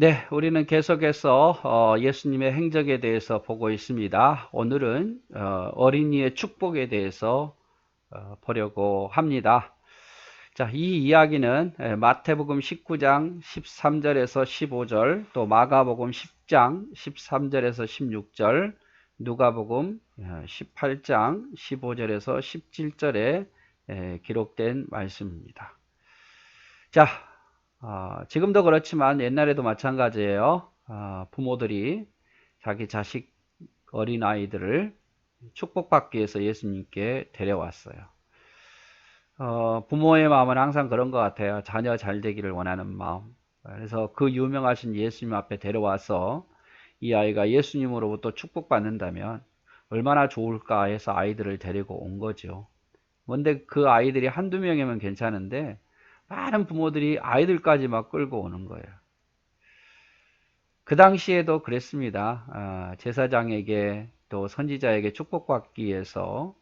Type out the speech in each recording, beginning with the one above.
네, 우리는 계속해서 예수님의 행적에 대해서 보고 있습니다. 오늘은 어린이의 축복에 대해서 보려고 합니다. 자, 이 이야기는 마태복음 19장 13절에서 15절, 또 마가복음 10장 13절에서 16절, 누가복음 18장 15절에서 17절에 기록된 말씀입니다. 자, 지금도 그렇지만 옛날에도 마찬가지예요. 부모들이 자기 자식 어린아이들을 축복받기 위해서 예수님께 데려왔어요. 부모의 마음은 항상 그런 것 같아요. 자녀 잘 되기를 원하는 마음. 그래서 그 유명하신 예수님 앞에 데려와서 이 아이가 예수님으로부터 축복받는다면 얼마나 좋을까 해서 아이들을 데리고 온 거죠. 근데 그 아이들이 한두 명이면 괜찮은데 많은 부모들이 아이들까지 막 끌고 오는 거예요. 그 당시에도 그랬습니다. 제사장에게 또 선지자에게 축복받기 위해서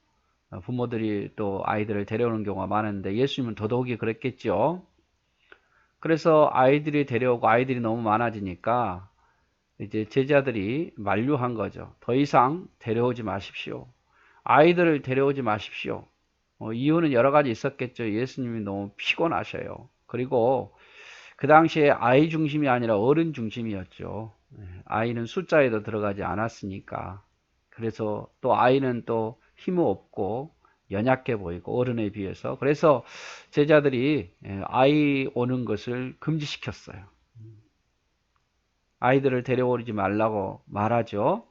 부모들이 또 아이들을 데려오는 경우가 많은데 예수님은 더더욱이 그랬겠죠. 그래서 아이들이 데려오고 아이들이 너무 많아지니까 이제 제자들이 만류한 거죠. 더 이상 데려오지 마십시오. 아이들을 데려오지 마십시오. 이유는 여러 가지 있었겠죠. 예수님이 너무 피곤하셔요. 그리고 그 당시에 아이 중심이 아니라 어른 중심이었죠. 아이는 숫자에도 들어가지 않았으니까. 그래서 또 아이는 또 힘이 없고 연약해 보이고 어른에 비해서. 그래서 제자들이 아이 오는 것을 금지시켰어요. 아이들을 데려오지 말라고 말하죠.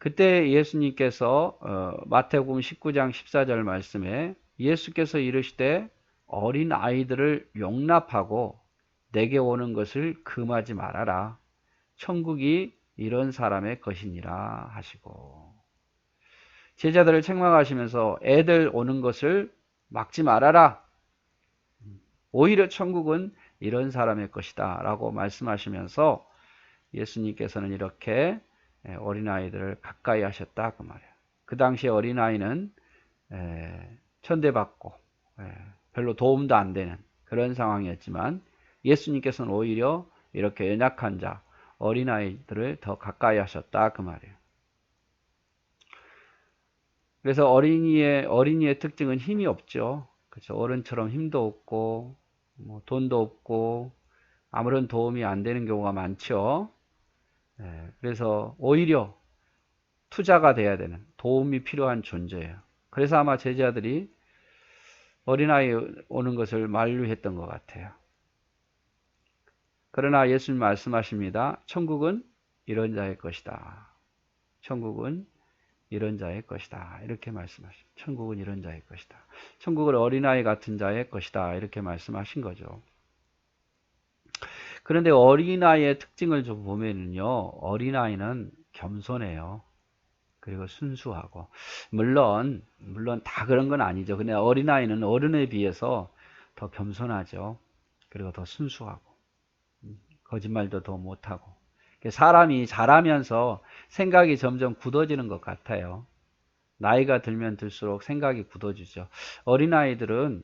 그때 예수님께서 마태복음 19장 14절 말씀에 예수께서 이르시되 어린 아이들을 용납하고 내게 오는 것을 금하지 말아라. 천국이 이런 사람의 것이니라 하시고 제자들을 책망하시면서 애들 오는 것을 막지 말아라. 오히려 천국은 이런 사람의 것이다 라고 말씀하시면서 예수님께서는 이렇게 어린아이들을 가까이 하셨다 그 말이에요. 그 당시에 어린아이는 천대받고 별로 도움도 안 되는 그런 상황이었지만 예수님께서는 오히려 이렇게 연약한 자 어린아이들을 더 가까이 하셨다 그 말이에요. 그래서 어린이의 특징은 힘이 없죠. 그렇죠. 어른처럼 힘도 없고 뭐 돈도 없고 아무런 도움이 안 되는 경우가 많죠. 그래서 오히려 투자가 돼야 되는 도움이 필요한 존재예요. 그래서 아마 제자들이 어린아이 오는 것을 만류했던 것 같아요. 그러나 예수님 말씀하십니다. 천국은 이런 자의 것이다. 천국은 이런 자의 것이다. 이렇게 말씀하십니다. 천국은 이런 자의 것이다. 천국은 어린아이 같은 자의 것이다. 이렇게 말씀하신 거죠. 그런데 어린아이의 특징을 좀 보면요. 어린아이는 겸손해요. 그리고 순수하고. 물론 다 그런 건 아니죠. 근데 어린아이는 어른에 비해서 더 겸손하죠. 그리고 더 순수하고. 거짓말도 더 못하고. 사람이 자라면서 생각이 점점 굳어지는 것 같아요. 나이가 들면 들수록 생각이 굳어지죠. 어린아이들은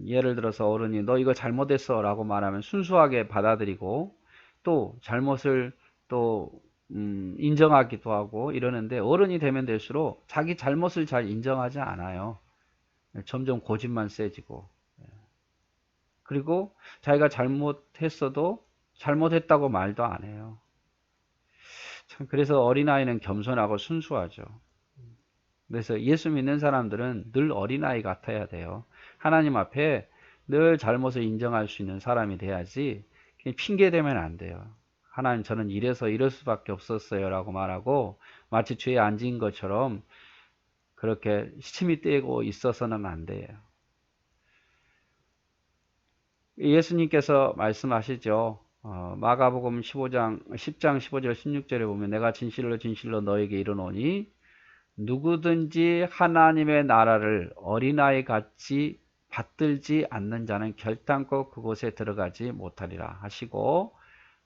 예를 들어서 어른이 너 이거 잘못했어 라고 말하면 순수하게 받아들이고 또 잘못을 또 인정하기도 하고 이러는데 어른이 되면 될수록 자기 잘못을 잘 인정하지 않아요. 점점 고집만 세지고 그리고 자기가 잘못했어도 잘못했다고 말도 안 해요. 참 그래서 어린아이는 겸손하고 순수하죠. 그래서 예수 믿는 사람들은 늘 어린아이 같아야 돼요. 하나님 앞에 늘 잘못을 인정할 수 있는 사람이 돼야지 핑계 대면 안 돼요. 하나님 저는 이래서 이럴 수밖에 없었어요 라고 말하고 마치 죄에 앉은 것처럼 그렇게 침이 떼고 있어서는 안 돼요. 예수님께서 말씀하시죠. 마가복음 10장 15절 16절에 보면 내가 진실로 진실로 너에게 이르노니 누구든지 하나님의 나라를 어린아이 같이 받들지 않는 자는 결단코 그곳에 들어가지 못하리라 하시고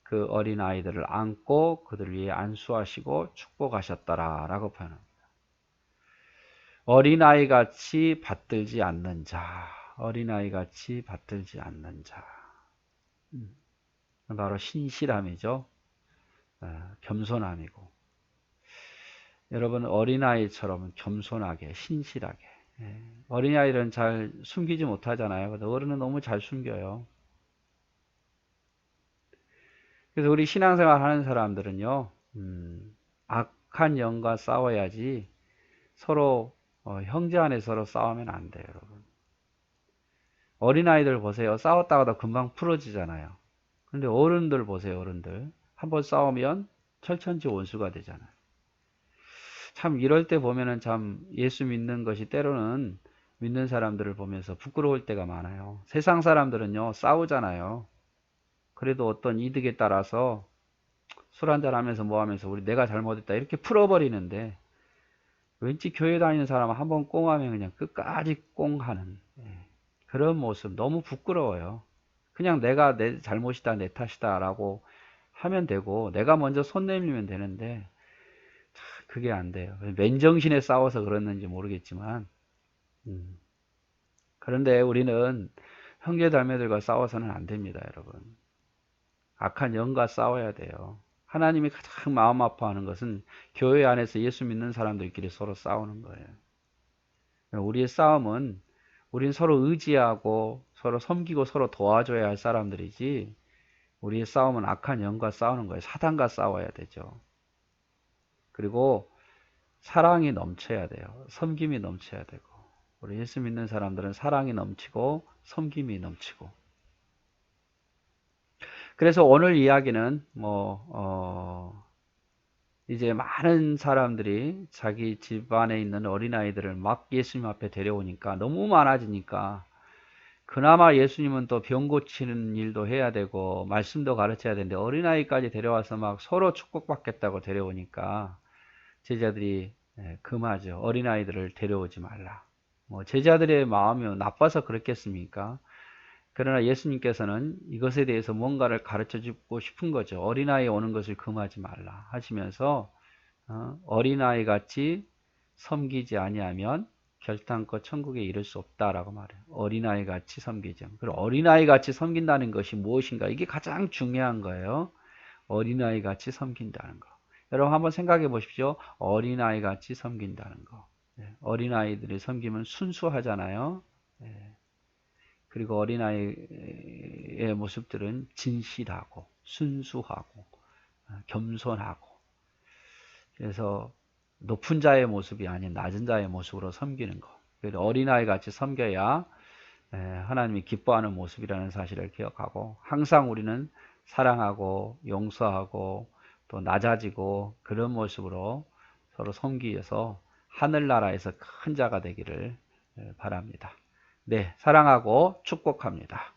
그 어린아이들을 안고 그들 위에 안수하시고 축복하셨더라 라고 표현합니다. 어린아이 같이 받들지 않는 자 어린아이 같이 받들지 않는 자 바로 신실함이죠. 겸손함이고. 여러분 어린아이처럼 겸손하게 신실하게. 어린아이들은 잘 숨기지 못하잖아요. 근데 어른은 너무 잘 숨겨요. 그래서 우리 신앙생활 하는 사람들은요, 악한 영과 싸워야지 서로 형제 안에 서로 싸우면 안 돼요, 여러분. 어린아이들 보세요. 싸웠다가도 금방 풀어지잖아요. 근데 어른들 보세요, 어른들. 한번 싸우면 철천지 원수가 되잖아요. 참 이럴 때 보면은 참 예수 믿는 것이 때로는 믿는 사람들을 보면서 부끄러울 때가 많아요. 세상 사람들은요, 싸우잖아요. 그래도 어떤 이득에 따라서 술 한잔 하면서 뭐 하면서 우리 내가 잘못했다 이렇게 풀어버리는데 왠지 교회 다니는 사람은 한번 꽁하면 그냥 끝까지 꽁하는 그런 모습 너무 부끄러워요. 그냥 내가 내 잘못이다 내 탓이다 라고 하면 되고 내가 먼저 손 내밀면 되는데 그게 안 돼요. 맨정신에 싸워서 그랬는지 모르겠지만 그런데 우리는 형제자매들과 싸워서는 안 됩니다, 여러분. 악한 영과 싸워야 돼요. 하나님이 가장 마음 아파하는 것은 교회 안에서 예수 믿는 사람들끼리 서로 싸우는 거예요. 우리의 싸움은 우린 서로 의지하고 서로 섬기고 서로 도와줘야 할 사람들이지 우리의 싸움은 악한 영과 싸우는 거예요. 사단과 싸워야 되죠. 그리고 사랑이 넘쳐야 돼요. 섬김이 넘쳐야 되고 우리 예수 믿는 사람들은 사랑이 넘치고 섬김이 넘치고 그래서 오늘 이야기는 이제 많은 사람들이 자기 집안에 있는 어린아이들을 막 예수님 앞에 데려오니까 너무 많아지니까 그나마 예수님은 또 병 고치는 일도 해야 되고 말씀도 가르쳐야 되는데 어린아이까지 데려와서 막 서로 축복받겠다고 데려오니까 제자들이 금하죠. 어린아이들을 데려오지 말라. 제자들의 마음이 나빠서 그랬겠습니까? 그러나 예수님께서는 이것에 대해서 뭔가를 가르쳐 주고 싶은 거죠. 어린아이 오는 것을 금하지 말라 하시면서 어린아이 같이 섬기지 아니하면 결단코 천국에 이를 수 없다라고 말해요. 어린아이 같이 섬기죠. 그리고 어린아이 같이 섬긴다는 것이 무엇인가? 이게 가장 중요한 거예요. 어린아이 같이 섬긴다는 거. 여러분 한번 생각해 보십시오. 어린아이 같이 섬긴다는 거. 어린아이들이 섬기면 순수하잖아요. 그리고 어린아이의 모습들은 진실하고 순수하고 겸손하고 그래서 높은 자의 모습이 아닌 낮은 자의 모습으로 섬기는 거. 어린아이 같이 섬겨야 하나님이 기뻐하는 모습이라는 사실을 기억하고 항상 우리는 사랑하고 용서하고 또 낮아지고 그런 모습으로 서로 섬기어서 하늘나라에서 큰 자가 되기를 바랍니다. 네, 사랑하고 축복합니다.